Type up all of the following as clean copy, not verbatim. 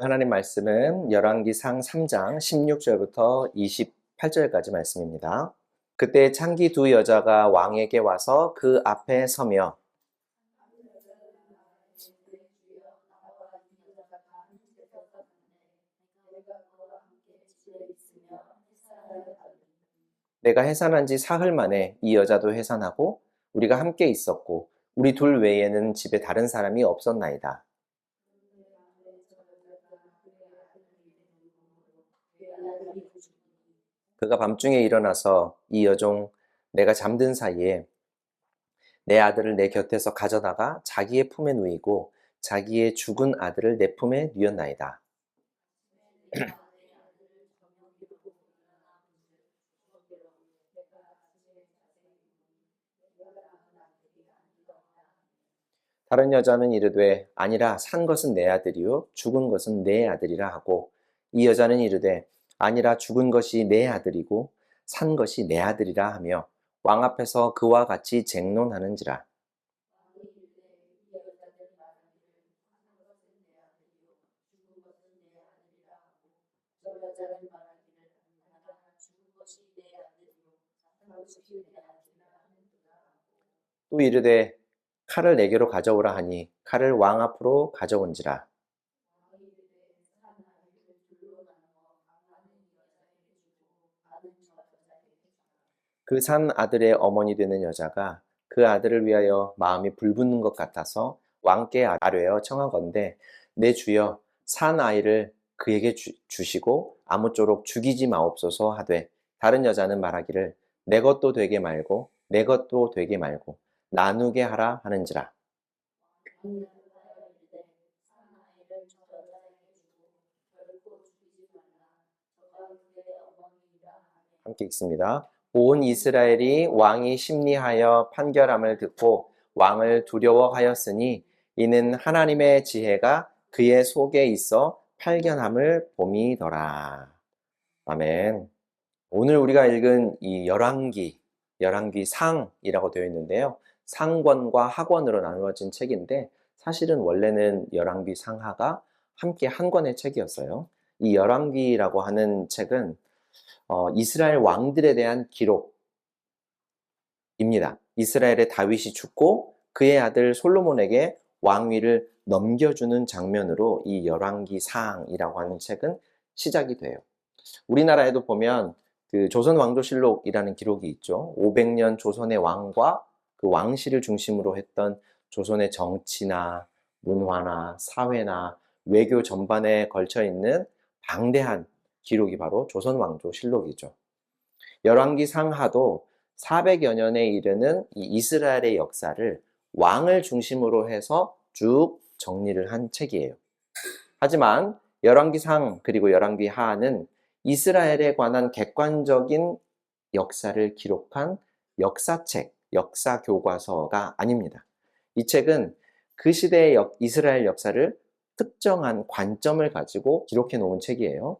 하나님 말씀은 열왕기상 3장 16절부터 28절까지 말씀입니다. 그때 창기 두 여자가 왕에게 와서 그 앞에 서며 내가 해산한 지 사흘 만에 이 여자도 해산하고 우리가 함께 있었고 우리 둘 외에는 집에 다른 사람이 없었나이다. 그가 밤중에 일어나서 이 여종 내가 잠든 사이에 내 아들을 내 곁에서 가져다가 자기의 품에 누이고 자기의 죽은 아들을 내 품에 누였나이다. 다른 여자는 이르되 아니라 산 것은 내 아들이요 죽은 것은 내 아들이라 하고 이 여자는 이르되 아니라 죽은 것이 내 아들이고 산 것이 내 아들이라 하며 왕 앞에서 그와 같이 쟁론하는지라. 또 이르되 칼을 내게로 가져오라 하니 칼을 왕 앞으로 가져온지라. 그 산 아들의 어머니 되는 여자가 그 아들을 위하여 마음이 불붙는 것 같아서 왕께 아뢰어 청하건대 내 주여 산 아이를 그에게 주시고 아무쪼록 죽이지 마옵소서 하되 다른 여자는 말하기를 내 것도 되게 말고 내 것도 되게 말고 나누게 하라 하는지라. 함께 읽습니다. 온 이스라엘이 왕이 심리하여 판결함을 듣고 왕을 두려워하였으니 이는 하나님의 지혜가 그의 속에 있어 발견함을 봄이더라. 아멘. 오늘 우리가 읽은 이 열왕기 상이라고 되어 있는데요. 상권과 하권으로 나누어진 책인데 사실은 원래는 열왕기 상하가 함께 한 권의 책이었어요. 이 열왕기라고 하는 책은 이스라엘 왕들에 대한 기록입니다. 이스라엘의 다윗이 죽고 그의 아들 솔로몬에게 왕위를 넘겨주는 장면으로 이 열왕기상이라고 하는 책은 시작이 돼요. 우리나라에도 보면 그 조선왕조실록이라는 기록이 있죠. 500년 조선의 왕과 그 왕실을 중심으로 했던 조선의 정치나 문화나 사회나 외교 전반에 걸쳐 있는 방대한 기록이 바로 조선왕조실록이죠. 열왕기 상하도 400여 년에 이르는 이 이스라엘의 역사를 왕을 중심으로 해서 쭉 정리를 한 책이에요. 하지만 열왕기상 그리고 열왕기하는 이스라엘에 관한 객관적인 역사를 기록한 역사책, 역사교과서가 아닙니다. 이 책은 그 시대의 이스라엘 역사를 특정한 관점을 가지고 기록해 놓은 책이에요.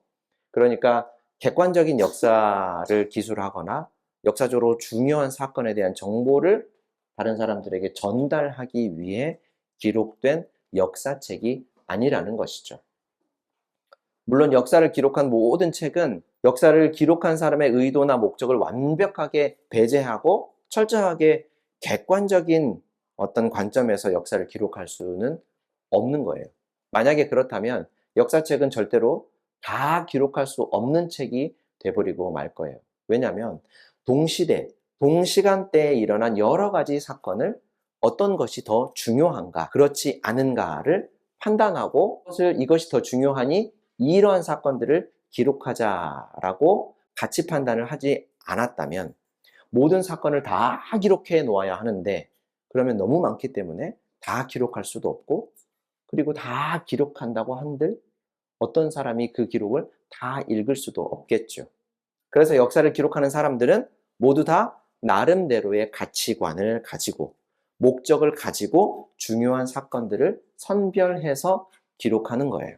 그러니까 객관적인 역사를 기술하거나 역사적으로 중요한 사건에 대한 정보를 다른 사람들에게 전달하기 위해 기록된 역사책이 아니라는 것이죠. 물론 역사를 기록한 모든 책은 역사를 기록한 사람의 의도나 목적을 완벽하게 배제하고 철저하게 객관적인 어떤 관점에서 역사를 기록할 수는 없는 거예요. 만약에 그렇다면 역사책은 절대로 다 기록할 수 없는 책이 돼버리고 말 거예요. 왜냐하면 동시대, 동시간대에 일어난 여러 가지 사건을 어떤 것이 더 중요한가, 그렇지 않은가를 판단하고 이것이 더 중요하니 이러한 사건들을 기록하자라고 가치 판단을 하지 않았다면 모든 사건을 다 기록해 놓아야 하는데 그러면 너무 많기 때문에 다 기록할 수도 없고 그리고 다 기록한다고 한들 어떤 사람이 그 기록을 다 읽을 수도 없겠죠. 그래서 역사를 기록하는 사람들은 모두 다 나름대로의 가치관을 가지고 목적을 가지고 중요한 사건들을 선별해서 기록하는 거예요.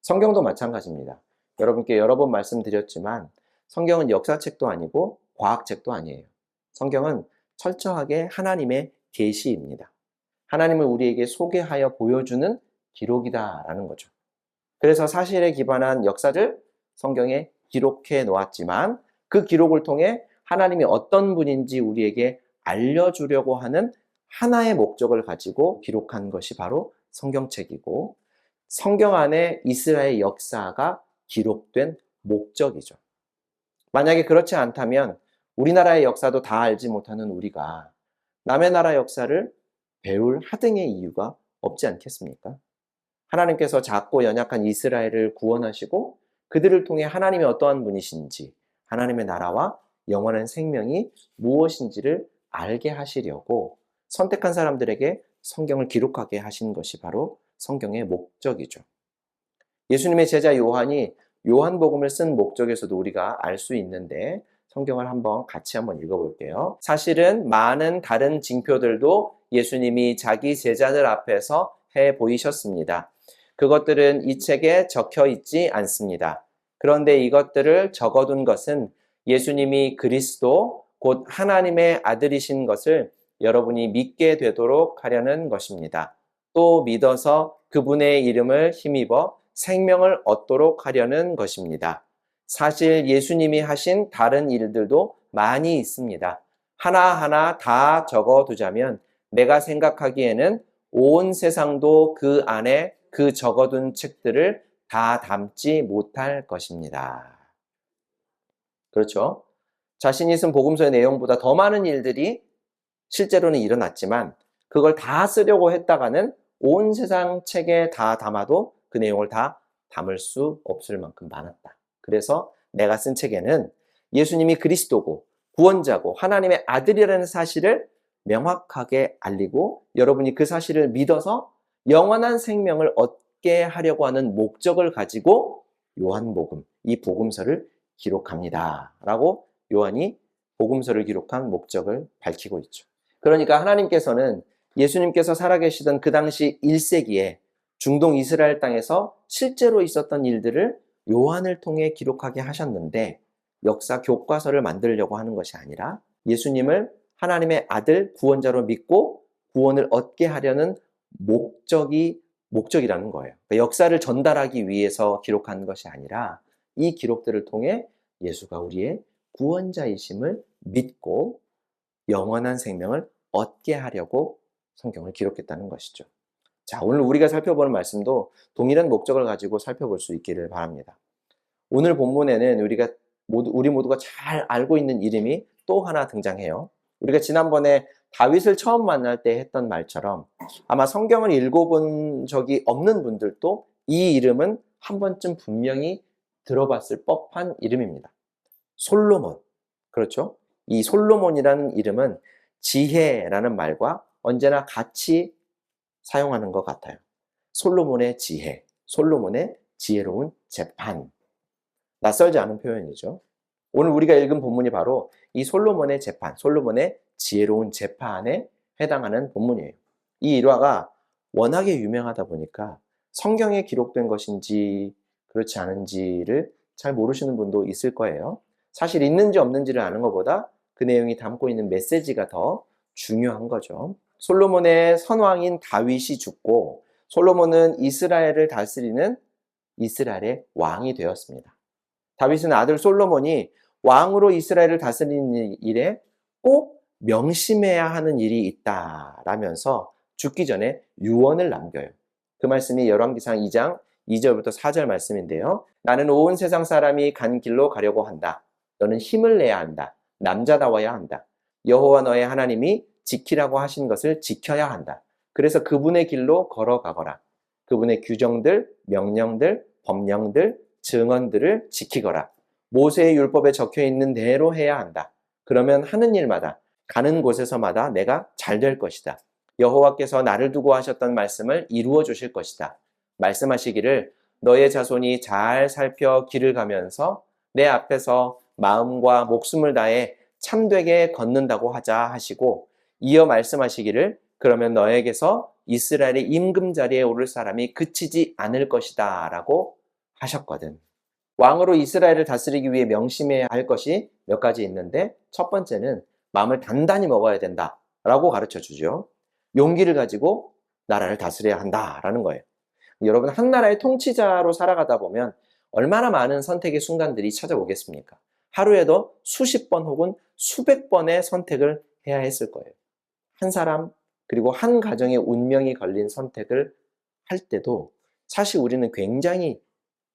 성경도 마찬가지입니다. 여러분께 여러 번 말씀드렸지만 성경은 역사책도 아니고 과학책도 아니에요. 성경은 철저하게 하나님의 계시입니다. 하나님을 우리에게 소개하여 보여주는 기록이다라는 거죠. 그래서 사실에 기반한 역사를 성경에 기록해 놓았지만 그 기록을 통해 하나님이 어떤 분인지 우리에게 알려주려고 하는 하나의 목적을 가지고 기록한 것이 바로 성경책이고, 성경 안에 이스라엘 역사가 기록된 목적이죠. 만약에 그렇지 않다면 우리나라의 역사도 다 알지 못하는 우리가 남의 나라 역사를 배울 하등의 이유가 없지 않겠습니까? 하나님께서 작고 연약한 이스라엘을 구원하시고 그들을 통해 하나님이 어떠한 분이신지, 하나님의 나라와 영원한 생명이 무엇인지를 알게 하시려고 선택한 사람들에게 성경을 기록하게 하신 것이 바로 성경의 목적이죠. 예수님의 제자 요한이 요한복음을 쓴 목적에서도 우리가 알 수 있는데, 성경을 같이 한번 읽어볼게요. 사실은 많은 다른 징표들도 예수님이 자기 제자들 앞에서 해 보이셨습니다. 그것들은 이 책에 적혀 있지 않습니다. 그런데 이것들을 적어둔 것은 예수님이 그리스도 곧 하나님의 아들이신 것을 여러분이 믿게 되도록 하려는 것입니다. 또 믿어서 그분의 이름을 힘입어 생명을 얻도록 하려는 것입니다. 사실 예수님이 하신 다른 일들도 많이 있습니다. 하나하나 다 적어두자면 내가 생각하기에는 온 세상도 그 안에 그 적어둔 책들을 다 담지 못할 것입니다. 그렇죠? 자신이 쓴 복음서의 내용보다 더 많은 일들이 실제로는 일어났지만 그걸 다 쓰려고 했다가는 온 세상 책에 다 담아도 그 내용을 다 담을 수 없을 만큼 많았다. 그래서 내가 쓴 책에는 예수님이 그리스도고 구원자고 하나님의 아들이라는 사실을 명확하게 알리고 여러분이 그 사실을 믿어서 영원한 생명을 얻게 하려고 하는 목적을 가지고 요한복음, 이 복음서를 기록합니다. 라고 요한이 복음서를 기록한 목적을 밝히고 있죠. 그러니까 하나님께서는 예수님께서 살아계시던 그 당시 1세기에 중동 이스라엘 땅에서 실제로 있었던 일들을 요한을 통해 기록하게 하셨는데, 역사 교과서를 만들려고 하는 것이 아니라 예수님을 하나님의 아들 구원자로 믿고 구원을 얻게 하려는 목적이라는 거예요. 그러니까 역사를 전달하기 위해서 기록한 것이 아니라 이 기록들을 통해 예수가 우리의 구원자이심을 믿고 영원한 생명을 얻게 하려고 성경을 기록했다는 것이죠. 자, 오늘 우리가 살펴보는 말씀도 동일한 목적을 가지고 살펴볼 수 있기를 바랍니다. 오늘 본문에는 우리 모두가 잘 알고 있는 이름이 또 하나 등장해요. 우리가 지난번에 다윗을 처음 만날 때 했던 말처럼 아마 성경을 읽어본 적이 없는 분들도 이 이름은 한 번쯤 분명히 들어봤을 법한 이름입니다. 솔로몬. 그렇죠? 이 솔로몬이라는 이름은 지혜라는 말과 언제나 같이 사용하는 것 같아요. 솔로몬의 지혜, 솔로몬의 지혜로운 재판. 낯설지 않은 표현이죠. 오늘 우리가 읽은 본문이 바로 이 솔로몬의 재판, 솔로몬의 지혜로운 재판에 해당하는 본문이에요. 이 일화가 워낙에 유명하다 보니까 성경에 기록된 것인지 그렇지 않은지를 잘 모르시는 분도 있을 거예요. 사실 있는지 없는지를 아는 것보다 그 내용이 담고 있는 메시지가 더 중요한 거죠. 솔로몬의 선왕인 다윗이 죽고 솔로몬은 이스라엘을 다스리는 이스라엘의 왕이 되었습니다. 다윗은 아들 솔로몬이 왕으로 이스라엘을 다스리는 일에 꼭 명심해야 하는 일이 있다라면서 죽기 전에 유언을 남겨요. 그 말씀이 열왕기상 2장 2절부터 4절 말씀인데요. 나는 온 세상 사람이 간 길로 가려고 한다. 너는 힘을 내야 한다. 남자다워야 한다. 여호와 너의 하나님이 지키라고 하신 것을 지켜야 한다. 그래서 그분의 길로 걸어가거라. 그분의 규정들, 명령들, 법령들, 증언들을 지키거라. 모세의 율법에 적혀 있는 대로 해야 한다. 그러면 하는 일마다 가는 곳에서마다 내가 잘 될 것이다. 여호와께서 나를 두고 하셨던 말씀을 이루어 주실 것이다. 말씀하시기를 너의 자손이 잘 살펴 길을 가면서 내 앞에서 마음과 목숨을 다해 참되게 걷는다고 하자 하시고, 이어 말씀하시기를 그러면 너에게서 이스라엘의 임금자리에 오를 사람이 그치지 않을 것이다 라고 하셨거든. 왕으로 이스라엘을 다스리기 위해 명심해야 할 것이 몇 가지 있는데, 첫 번째는 마음을 단단히 먹어야 된다라고 가르쳐 주죠. 용기를 가지고 나라를 다스려야 한다라는 거예요. 여러분, 한 나라의 통치자로 살아가다 보면 얼마나 많은 선택의 순간들이 찾아오겠습니까? 하루에도 수십 번 혹은 수백 번의 선택을 해야 했을 거예요. 한 사람, 그리고 한 가정의 운명이 걸린 선택을 할 때도 사실 우리는 굉장히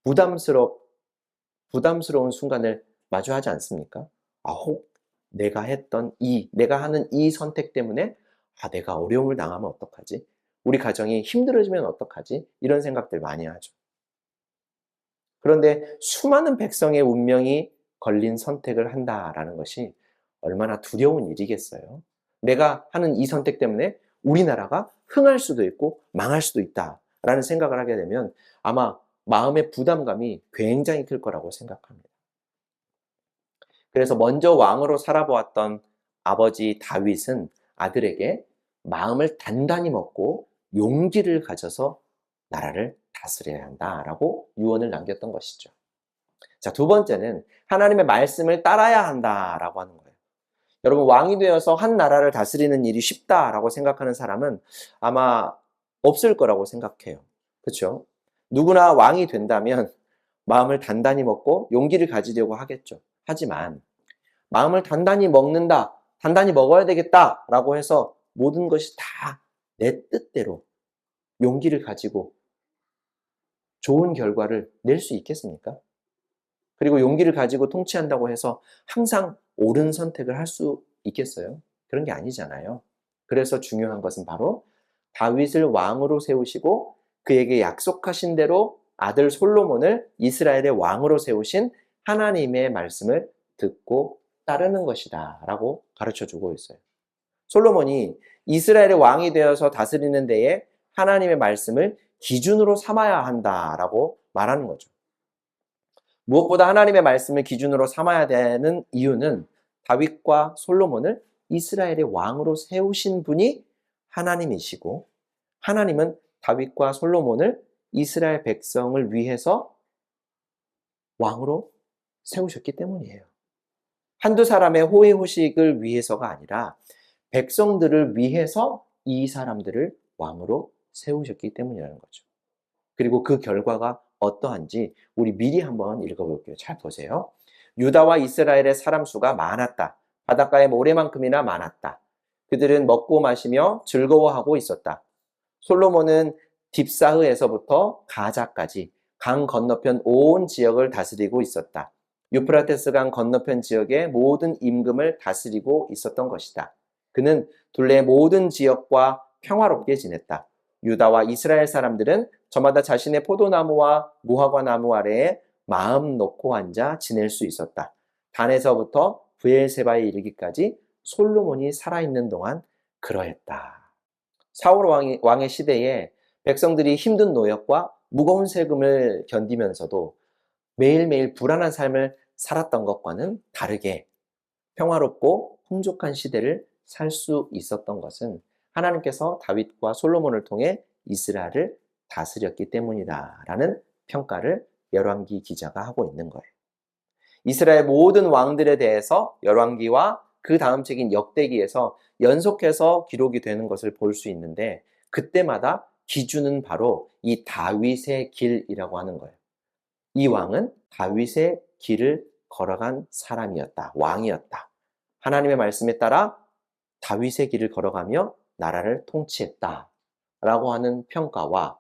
부담스러운 순간을 마주하지 않습니까? 혹 내가 하는 이 선택 때문에 내가 어려움을 당하면 어떡하지? 우리 가정이 힘들어지면 어떡하지? 이런 생각들 많이 하죠. 그런데 수많은 백성의 운명이 걸린 선택을 한다라는 것이 얼마나 두려운 일이겠어요. 내가 하는 이 선택 때문에 우리나라가 흥할 수도 있고 망할 수도 있다라는 생각을 하게 되면 아마 마음의 부담감이 굉장히 클 거라고 생각합니다. 그래서 먼저 왕으로 살아보았던 아버지 다윗은 아들에게 마음을 단단히 먹고 용기를 가져서 나라를 다스려야 한다라고 유언을 남겼던 것이죠. 자, 두 번째는 하나님의 말씀을 따라야 한다라고 하는 거예요. 여러분, 왕이 되어서 한 나라를 다스리는 일이 쉽다라고 생각하는 사람은 아마 없을 거라고 생각해요. 그렇죠? 누구나 왕이 된다면 마음을 단단히 먹고 용기를 가지려고 하겠죠. 하지만 마음을 단단히 먹는다, 단단히 먹어야 되겠다라고 해서 모든 것이 다 내 뜻대로 용기를 가지고 좋은 결과를 낼 수 있겠습니까? 그리고 용기를 가지고 통치한다고 해서 항상 옳은 선택을 할 수 있겠어요? 그런 게 아니잖아요. 그래서 중요한 것은 바로 다윗을 왕으로 세우시고 그에게 약속하신 대로 아들 솔로몬을 이스라엘의 왕으로 세우신 하나님의 말씀을 듣고 따르는 것이다 라고 가르쳐 주고 있어요. 솔로몬이 이스라엘의 왕이 되어서 다스리는 데에 하나님의 말씀을 기준으로 삼아야 한다라고 말하는 거죠. 무엇보다 하나님의 말씀을 기준으로 삼아야 되는 이유는 다윗과 솔로몬을 이스라엘의 왕으로 세우신 분이 하나님이시고 하나님은 다윗과 솔로몬을 이스라엘 백성을 위해서 왕으로 세우셨기 때문이에요. 한두 사람의 호의호식을 위해서가 아니라 백성들을 위해서 이 사람들을 왕으로 세우셨기 때문이라는 거죠. 그리고 그 결과가 어떠한지 우리 미리 한번 읽어볼게요. 잘 보세요. 유다와 이스라엘의 사람 수가 많았다. 바닷가의 모래만큼이나 많았다. 그들은 먹고 마시며 즐거워하고 있었다. 솔로몬은 딥사흐에서부터 가자까지 강 건너편 온 지역을 다스리고 있었다. 유프라테스 강 건너편 지역의 모든 임금을 다스리고 있었던 것이다. 그는 둘레 모든 지역과 평화롭게 지냈다. 유다와 이스라엘 사람들은 저마다 자신의 포도나무와 무화과 나무 아래에 마음 놓고 앉아 지낼 수 있었다. 단에서부터 브엘세바에 이르기까지 솔로몬이 살아있는 동안 그러했다. 사울 왕의 시대에 백성들이 힘든 노역과 무거운 세금을 견디면서도 매일매일 불안한 삶을 살았던 것과는 다르게 평화롭고 풍족한 시대를 살 수 있었던 것은 하나님께서 다윗과 솔로몬을 통해 이스라엘을 다스렸기 때문이다라는 평가를 열왕기 기자가 하고 있는 거예요. 이스라엘 모든 왕들에 대해서 열왕기와 그 다음 책인 역대기에서 연속해서 기록이 되는 것을 볼 수 있는데 그때마다 기준은 바로 이 다윗의 길이라고 하는 거예요. 이 왕은 다윗의 길을 걸어간 사람이었다. 왕이었다. 하나님의 말씀에 따라 다윗의 길을 걸어가며 나라를 통치했다. 라고 하는 평가와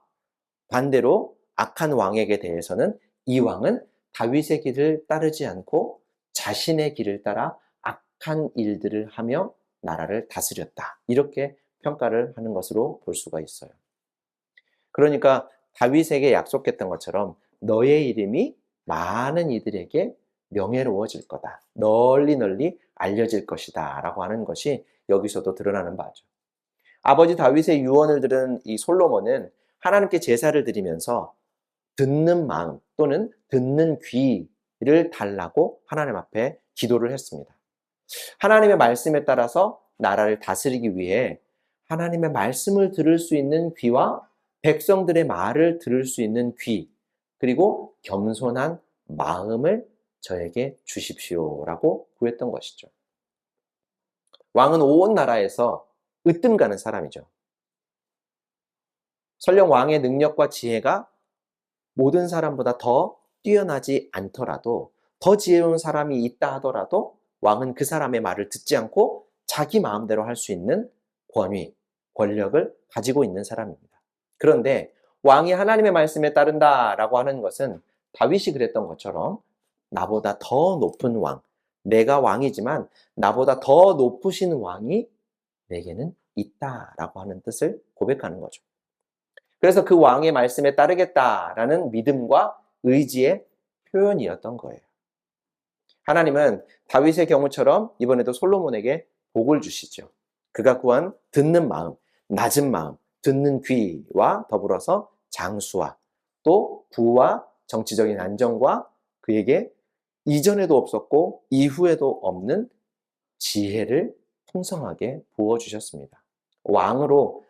반대로 악한 왕에게 대해서는 이 왕은 다윗의 길을 따르지 않고 자신의 길을 따라 악한 일들을 하며 나라를 다스렸다. 이렇게 평가를 하는 것으로 볼 수가 있어요. 그러니까 다윗에게 약속했던 것처럼 너의 이름이 많은 이들에게 명예로워질 거다. 널리 널리 알려질 것이다. 라고 하는 것이 여기서도 드러나는 바죠. 아버지 다윗의 유언을 들은 이 솔로몬은 하나님께 제사를 드리면서 듣는 마음 또는 듣는 귀를 달라고 하나님 앞에 기도를 했습니다. 하나님의 말씀에 따라서 나라를 다스리기 위해 하나님의 말씀을 들을 수 있는 귀와 백성들의 말을 들을 수 있는 귀, 그리고 겸손한 마음을 저에게 주십시오라고 구했던 것이죠. 왕은 온 나라에서 으뜸 가는 사람이죠. 설령 왕의 능력과 지혜가 모든 사람보다 더 뛰어나지 않더라도, 더 지혜로운 사람이 있다 하더라도 왕은 그 사람의 말을 듣지 않고 자기 마음대로 할 수 있는 권위, 권력을 가지고 있는 사람입니다. 그런데 왕이 하나님의 말씀에 따른다라고 하는 것은 다윗이 그랬던 것처럼 나보다 더 높은 왕, 내가 왕이지만 나보다 더 높으신 왕이 내게는 있다라고 하는 뜻을 고백하는 거죠. 그래서 그 왕의 말씀에 따르겠다라는 믿음과 의지의 표현이었던 거예요. 하나님은 다윗의 경우처럼 이번에도 솔로몬에게 복을 주시죠. 그가 구한 듣는 마음, 낮은 마음, 듣는 귀와 더불어서 장수와 또 부와 정치적인 안정과 그에게 이전에도 없었고 이후에도 없는 지혜를 풍성하게 부어주셨습니다. 왕으로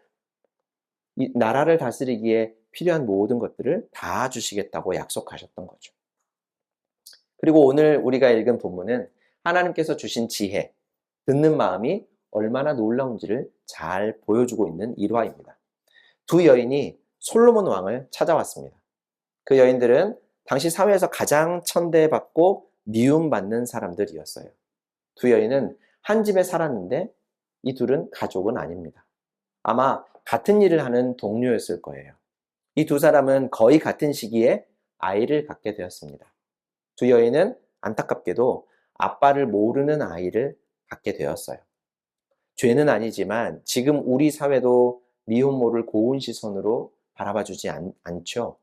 이 나라를 다스리기에 필요한 모든 것들을 다 주시겠다고 약속하셨던 거죠. 그리고 오늘 우리가 읽은 본문은 하나님께서 주신 지혜, 듣는 마음이 얼마나 놀라운지를 잘 보여주고 있는 일화입니다. 두 여인이 솔로몬 왕을 찾아왔습니다. 그 여인들은 당시 사회에서 가장 천대받고 미움받는 사람들이었어요. 두 여인은 한 집에 살았는데 이 둘은 가족은 아닙니다. 아마 같은 일을 하는 동료였을 거예요. 이 두 사람은 거의 같은 시기에 아이를 갖게 되었습니다. 두 여인은 안타깝게도 아빠를 모르는 아이를 갖게 되었어요. 죄는 아니지만 지금 우리 사회도 미혼모를 고운 시선으로 바라봐주지 않죠.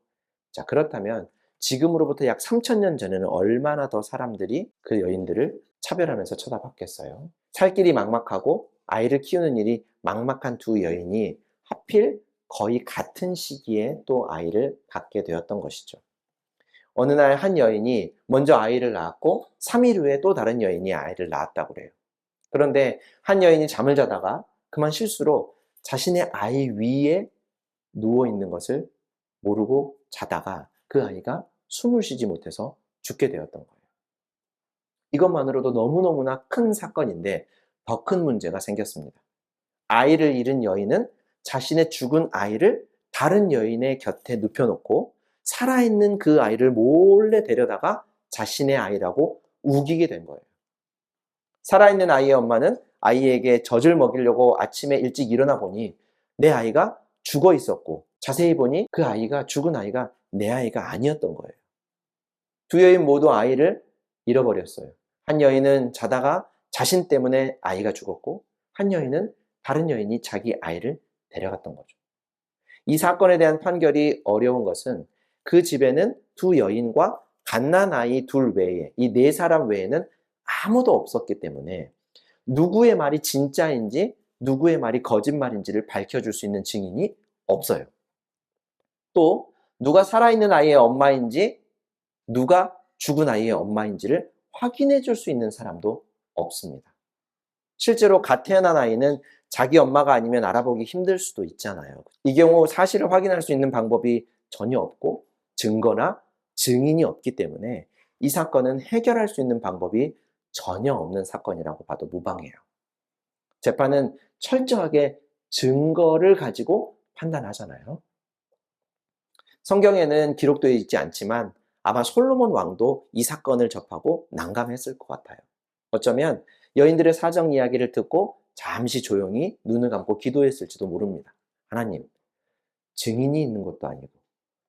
자, 그렇다면 지금으로부터 약 3000년 전에는 얼마나 더 사람들이 그 여인들을 차별하면서 쳐다봤겠어요. 살 길이 막막하고 아이를 키우는 일이 막막한 두 여인이 하필 거의 같은 시기에 또 아이를 갖게 되었던 것이죠. 어느 날 한 여인이 먼저 아이를 낳았고 3일 후에 또 다른 여인이 아이를 낳았다고 그래요. 그런데 한 여인이 잠을 자다가 그만 실수로 자신의 아이 위에 누워 있는 것을 모르고 자다가 그 아이가 숨을 쉬지 못해서 죽게 되었던 거예요. 이것만으로도 너무너무나 큰 사건인데 더 큰 문제가 생겼습니다. 아이를 잃은 여인은 자신의 죽은 아이를 다른 여인의 곁에 눕혀놓고 살아있는 그 아이를 몰래 데려다가 자신의 아이라고 우기게 된 거예요. 살아있는 아이의 엄마는 아이에게 젖을 먹이려고 아침에 일찍 일어나 보니 내 아이가 죽어 있었고 자세히 보니 그 아이가 죽은 아이가 내 아이가 아니었던 거예요. 두 여인 모두 아이를 잃어버렸어요. 한 여인은 자다가 자신 때문에 아이가 죽었고 한 여인은 다른 여인이 자기 아이를 데려갔던 거죠. 이 사건에 대한 판결이 어려운 것은 그 집에는 두 여인과 갓난아이 둘 외에 이 네 사람 외에는 아무도 없었기 때문에 누구의 말이 진짜인지 누구의 말이 거짓말인지를 밝혀줄 수 있는 증인이 없어요. 또 누가 살아있는 아이의 엄마인지 누가 죽은 아이의 엄마인지를 확인해 줄 수 있는 사람도 없습니다. 실제로 갓 태어난 아이는 자기 엄마가 아니면 알아보기 힘들 수도 있잖아요. 이 경우 사실을 확인할 수 있는 방법이 전혀 없고 증거나 증인이 없기 때문에 이 사건은 해결할 수 있는 방법이 전혀 없는 사건이라고 봐도 무방해요. 재판은 철저하게 증거를 가지고 판단하잖아요. 성경에는 기록되어 있지 않지만 아마 솔로몬 왕도 이 사건을 접하고 난감했을 것 같아요. 어쩌면 여인들의 사정 이야기를 듣고 잠시 조용히 눈을 감고 기도했을지도 모릅니다. 하나님, 증인이 있는 것도 아니고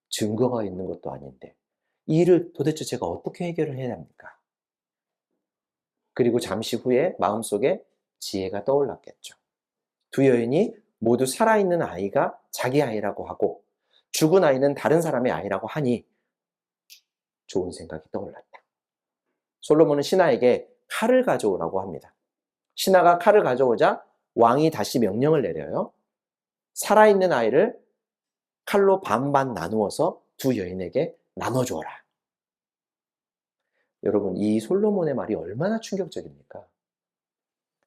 증거가 있는 것도 아닌데 이 일을 도대체 제가 어떻게 해결을 해야 합니까? 그리고 잠시 후에 마음속에 지혜가 떠올랐겠죠. 두 여인이 모두 살아있는 아이가 자기 아이라고 하고 죽은 아이는 다른 사람의 아이라고 하니 좋은 생각이 떠올랐다. 솔로몬은 신하에게 칼을 가져오라고 합니다. 신하가 칼을 가져오자 왕이 다시 명령을 내려요. 살아있는 아이를 칼로 반반 나누어서 두 여인에게 나눠줘라. 여러분, 이 솔로몬의 말이 얼마나 충격적입니까?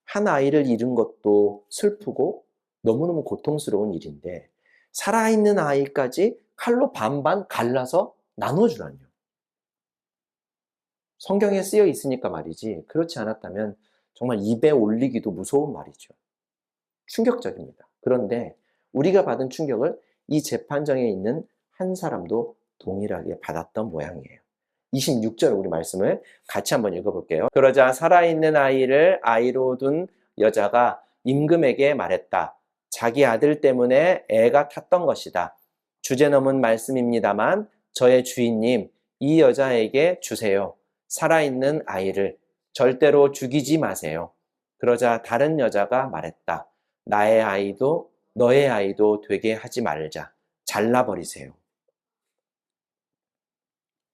한 아이를 잃은 것도 슬프고 너무너무 고통스러운 일인데 살아있는 아이까지 칼로 반반 갈라서 나눠주라뇨. 성경에 쓰여 있으니까 말이지 그렇지 않았다면 정말 입에 올리기도 무서운 말이죠. 충격적입니다. 그런데 우리가 받은 충격을 이 재판정에 있는 한 사람도 동일하게 받았던 모양이에요. 26절 우리 말씀을 같이 한번 읽어볼게요. 그러자 살아있는 아이를 아이로 둔 여자가 임금에게 말했다. 자기 아들 때문에 애가 탔던 것이다. 주제넘은 말씀입니다만 저의 주인님, 이 여자에게 주세요. 살아있는 아이를 절대로 죽이지 마세요. 그러자 다른 여자가 말했다. 나의 아이도 너의 아이도 되게 하지 말자. 잘라버리세요.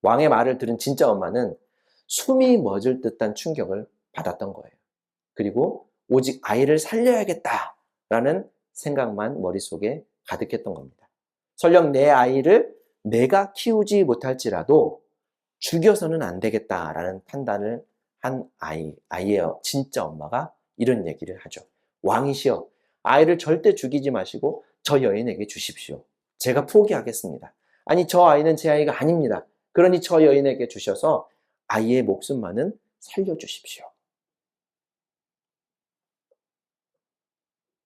왕의 말을 들은 진짜 엄마는 숨이 멎을 듯한 충격을 받았던 거예요. 그리고 오직 아이를 살려야겠다라는 생각만 머릿속에 가득했던 겁니다. 설령 내 아이를 내가 키우지 못할지라도 죽여서는 안 되겠다라는 판단을 한 아이의 진짜 엄마가 이런 얘기를 하죠. 왕이시여, 아이를 절대 죽이지 마시고 저 여인에게 주십시오. 제가 포기하겠습니다. 아니, 저 아이는 제 아이가 아닙니다. 그러니 저 여인에게 주셔서 아이의 목숨만은 살려주십시오.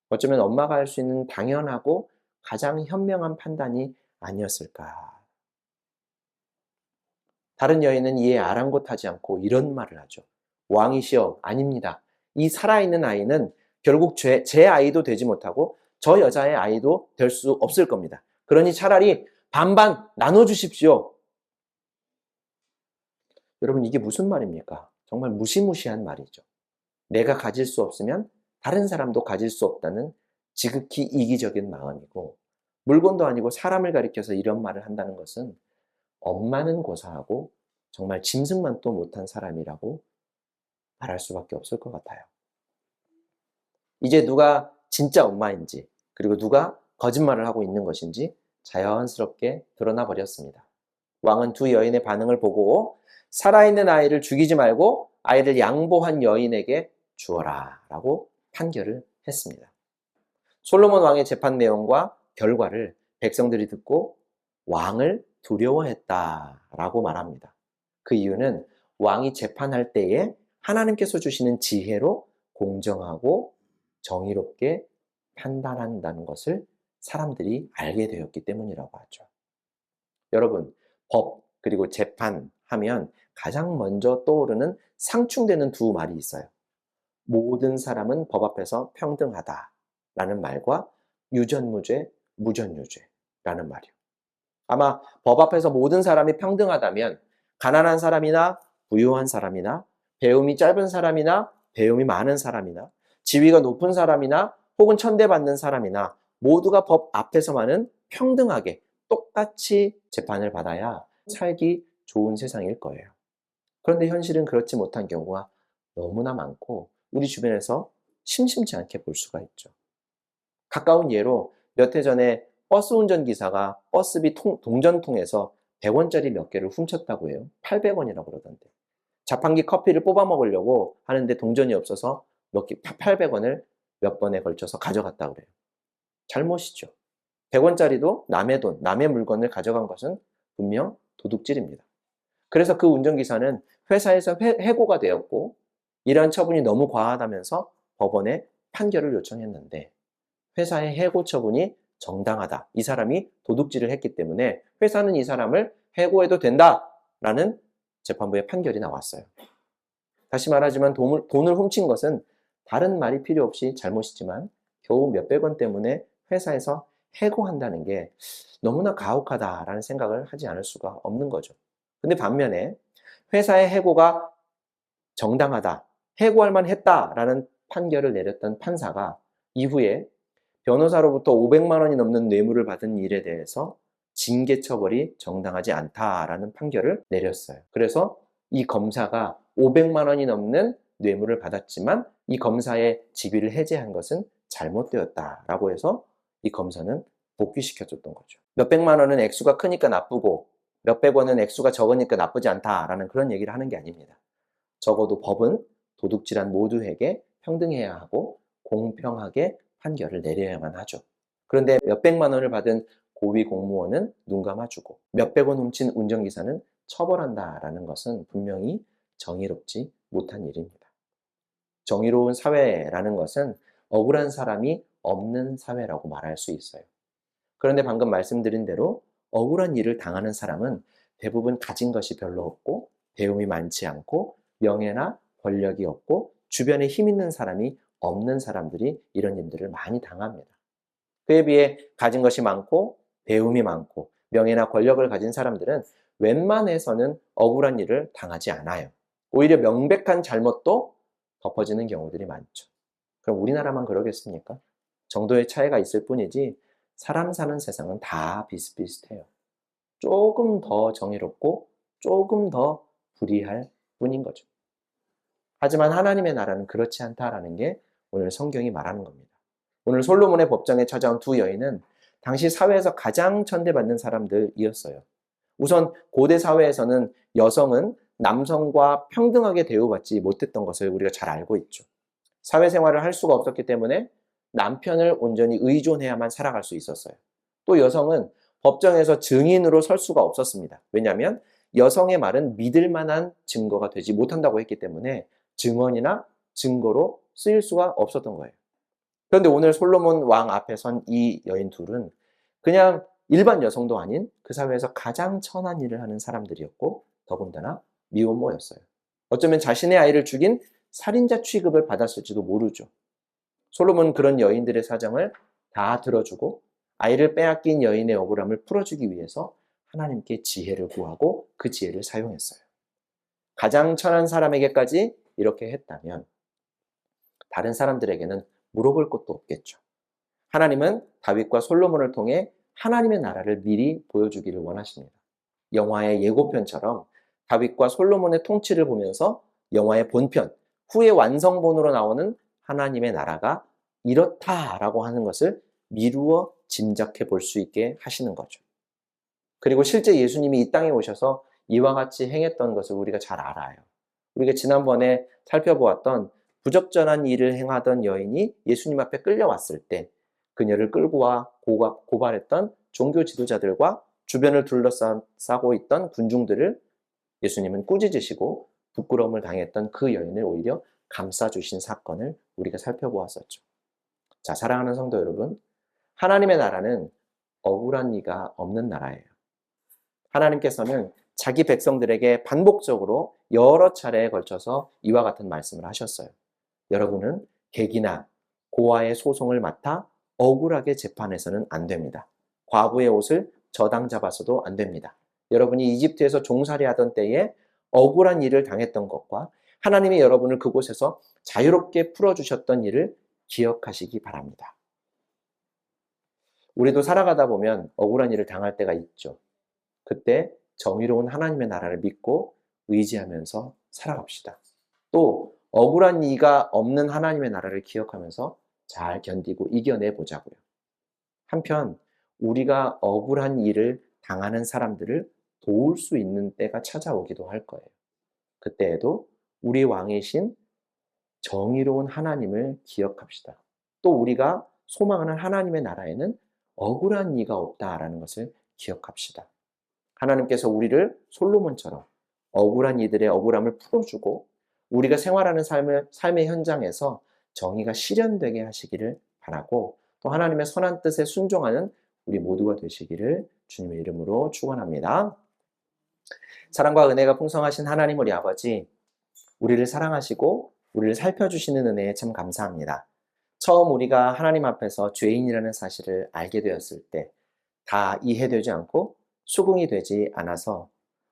어쩌면 엄마가 할 수 있는 당연하고 가장 현명한 판단이 아니었을까. 다른 여인은 이에 아랑곳하지 않고 이런 말을 하죠. 왕이시여, 아닙니다. 이 살아있는 아이는 결국 제 아이도 되지 못하고 저 여자의 아이도 될 수 없을 겁니다. 그러니 차라리 반반 나눠주십시오. 여러분, 이게 무슨 말입니까? 정말 무시무시한 말이죠. 내가 가질 수 없으면 다른 사람도 가질 수 없다는 지극히 이기적인 마음이고, 물건도 아니고 사람을 가리켜서 이런 말을 한다는 것은 엄마는 고사하고 정말 짐승만도 못한 사람이라고 말할 수밖에 없을 것 같아요. 이제 누가 진짜 엄마인지, 그리고 누가 거짓말을 하고 있는 것인지 자연스럽게 드러나 버렸습니다. 왕은 두 여인의 반응을 보고 살아있는 아이를 죽이지 말고 아이를 양보한 여인에게 주어라 라고 판결을 했습니다. 솔로몬 왕의 재판 내용과 결과를 백성들이 듣고 왕을 두려워했다라고 말합니다. 그 이유는 왕이 재판할 때에 하나님께서 주시는 지혜로 공정하고 정의롭게 판단한다는 것을 사람들이 알게 되었기 때문이라고 하죠. 여러분, 법 그리고 재판하면 가장 먼저 떠오르는 상충되는 두 말이 있어요. 모든 사람은 법 앞에서 평등하다라는 말과 유전무죄, 무전유죄라는 말이요. 아마 법 앞에서 모든 사람이 평등하다면 가난한 사람이나 부유한 사람이나 배움이 짧은 사람이나 배움이 많은 사람이나 지위가 높은 사람이나 혹은 천대받는 사람이나 모두가 법 앞에서만은 평등하게 똑같이 재판을 받아야 살기 좋은 세상일 거예요. 그런데 현실은 그렇지 못한 경우가 너무나 많고 우리 주변에서 심심치 않게 볼 수가 있죠. 가까운 예로 몇 해 전에 버스 운전기사가 버스비 동전통에서 100원짜리 몇 개를 훔쳤다고 해요. 800원이라고 그러던데. 자판기 커피를 뽑아 먹으려고 하는데 동전이 없어서 800원을 몇 번에 걸쳐서 가져갔다고 그래요. 잘못이죠. 100원짜리도 남의 돈, 남의 물건을 가져간 것은 분명 도둑질입니다. 그래서 그 운전기사는 회사에서 해고가 되었고 이러한 처분이 너무 과하다면서 법원에 판결을 요청했는데 회사의 해고 처분이 정당하다. 이 사람이 도둑질을 했기 때문에 회사는 이 사람을 해고해도 된다라는 재판부의 판결이 나왔어요. 다시 말하지만 돈을 훔친 것은 다른 말이 필요 없이 잘못이지만 겨우 몇백 원 때문에 회사에서 해고한다는 게 너무나 가혹하다라는 생각을 하지 않을 수가 없는 거죠. 근데 반면에 회사의 해고가 정당하다, 해고할 만했다라는 판결을 내렸던 판사가 이후에 변호사로부터 500만 원이 넘는 뇌물을 받은 일에 대해서 징계 처벌이 정당하지 않다라는 판결을 내렸어요. 그래서 이 검사가 500만 원이 넘는 뇌물을 받았지만 이 검사의 직위를 해제한 것은 잘못되었다라고 해서 이 검사는 복귀시켜줬던 거죠. 몇백만 원은 액수가 크니까 나쁘고 몇백 원은 액수가 적으니까 나쁘지 않다라는 그런 얘기를 하는 게 아닙니다. 적어도 법은 도둑질한 모두에게 평등해야 하고 공평하게 판결을 내려야만 하죠. 그런데 몇백만 원을 받은 고위 공무원은 눈 감아주고 몇백 원 훔친 운전기사는 처벌한다라는 것은 분명히 정의롭지 못한 일입니다. 정의로운 사회라는 것은 억울한 사람이 없는 사회라고 말할 수 있어요. 그런데 방금 말씀드린 대로 억울한 일을 당하는 사람은 대부분 가진 것이 별로 없고 배움이 많지 않고 명예나 권력이 없고 주변에 힘 있는 사람이 없는 사람들이 이런 일들을 많이 당합니다. 그에 비해 가진 것이 많고 배움이 많고 명예나 권력을 가진 사람들은 웬만해서는 억울한 일을 당하지 않아요. 오히려 명백한 잘못도 덮어지는 경우들이 많죠. 그럼 우리나라만 그러겠습니까? 정도의 차이가 있을 뿐이지 사람 사는 세상은 다 비슷비슷해요. 조금 더 정의롭고 조금 더 불의할 뿐인 거죠. 하지만 하나님의 나라는 그렇지 않다라는 게 오늘 성경이 말하는 겁니다. 오늘 솔로몬의 법정에 찾아온 두 여인은 당시 사회에서 가장 천대받는 사람들이었어요. 우선 고대 사회에서는 여성은 남성과 평등하게 대우받지 못했던 것을 우리가 잘 알고 있죠. 사회생활을 할 수가 없었기 때문에 남편을 온전히 의존해야만 살아갈 수 있었어요. 또 여성은 법정에서 증인으로 설 수가 없었습니다. 왜냐하면 여성의 말은 믿을 만한 증거가 되지 못한다고 했기 때문에 증언이나 증거로 쓰일 수가 없었던 거예요. 그런데 오늘 솔로몬 왕 앞에 선 이 여인 둘은 그냥 일반 여성도 아닌 그 사회에서 가장 천한 일을 하는 사람들이었고 더군다나 미혼모였어요. 어쩌면 자신의 아이를 죽인 살인자 취급을 받았을지도 모르죠. 솔로몬은 그런 여인들의 사정을 다 들어주고 아이를 빼앗긴 여인의 억울함을 풀어주기 위해서 하나님께 지혜를 구하고 그 지혜를 사용했어요. 가장 천한 사람에게까지 이렇게 했다면 다른 사람들에게는 물어볼 것도 없겠죠. 하나님은 다윗과 솔로몬을 통해 하나님의 나라를 미리 보여주기를 원하십니다. 영화의 예고편처럼 다윗과 솔로몬의 통치를 보면서 영화의 본편, 후의 완성본으로 나오는 하나님의 나라가 이렇다라고 하는 것을 미루어 짐작해 볼 수 있게 하시는 거죠. 그리고 실제 예수님이 이 땅에 오셔서 이와 같이 행했던 것을 우리가 잘 알아요. 우리가 지난번에 살펴보았던 부적절한 일을 행하던 여인이 예수님 앞에 끌려왔을 때 그녀를 끌고 와 고발했던 종교 지도자들과 주변을 둘러싸고 있던 군중들을 예수님은 꾸짖으시고 부끄러움을 당했던 그 여인을 오히려 감싸주신 사건을 우리가 살펴보았었죠. 자, 사랑하는 성도 여러분, 하나님의 나라는 억울한 이가 없는 나라예요. 하나님께서는 자기 백성들에게 반복적으로 여러 차례에 걸쳐서 이와 같은 말씀을 하셨어요. 여러분은 객이나 고아의 소송을 맡아 억울하게 재판해서는 안 됩니다. 과부의 옷을 저당 잡아서도 안 됩니다. 여러분이 이집트에서 종살이 하던 때에 억울한 일을 당했던 것과 하나님이 여러분을 그곳에서 자유롭게 풀어주셨던 일을 기억하시기 바랍니다. 우리도 살아가다 보면 억울한 일을 당할 때가 있죠. 그때 정의로운 하나님의 나라를 믿고 의지하면서 살아갑시다. 또 억울한 이가 없는 하나님의 나라를 기억하면서 잘 견디고 이겨내 보자고요. 한편 우리가 억울한 일을 당하는 사람들을 도울 수 있는 때가 찾아오기도 할 거예요. 그때에도 우리 왕이신 정의로운 하나님을 기억합시다. 또 우리가 소망하는 하나님의 나라에는 억울한 이가 없다라는 것을 기억합시다. 하나님께서 우리를 솔로몬처럼 억울한 이들의 억울함을 풀어주고 우리가 생활하는 삶의 현장에서 정의가 실현되게 하시기를 바라고 또 하나님의 선한 뜻에 순종하는 우리 모두가 되시기를 주님의 이름으로 축원합니다. 사랑과 은혜가 풍성하신 하나님 우리 아버지, 우리를 사랑하시고 우리를 살펴주시는 은혜에 참 감사합니다. 처음 우리가 하나님 앞에서 죄인이라는 사실을 알게 되었을 때 다 이해되지 않고 수긍이 되지 않아서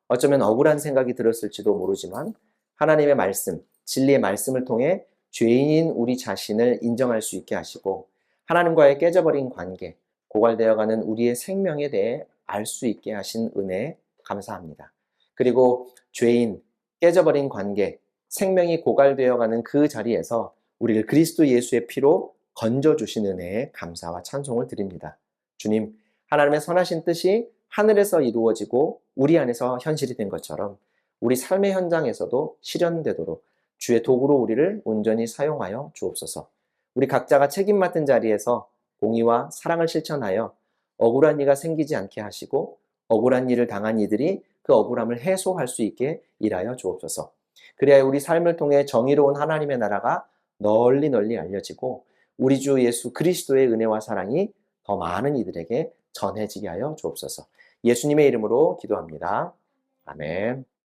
어쩌면 억울한 생각이 들었을지도 모르지만 하나님의 말씀, 진리의 말씀을 통해 죄인인 우리 자신을 인정할 수 있게 하시고 하나님과의 깨져버린 관계, 고갈되어가는 우리의 생명에 대해 알 수 있게 하신 은혜에 감사합니다. 그리고 죄인, 깨져버린 관계, 생명이 고갈되어가는 그 자리에서 우리를 그리스도 예수의 피로 건져주신 은혜에 감사와 찬송을 드립니다. 주님, 하나님의 선하신 뜻이 하늘에서 이루어지고 우리 안에서 현실이 된 것처럼 우리 삶의 현장에서도 실현되도록 주의 도구로 우리를 온전히 사용하여 주옵소서. 우리 각자가 책임 맡은 자리에서 공의와 사랑을 실천하여 억울한 이가 생기지 않게 하시고 억울한 일을 당한 이들이 그 억울함을 해소할 수 있게 일하여 주옵소서. 그래야 우리 삶을 통해 정의로운 하나님의 나라가 널리 알려지고 우리 주 예수 그리스도의 은혜와 사랑이 더 많은 이들에게 전해지게 하여 주옵소서. 예수님의 이름으로 기도합니다. 아멘.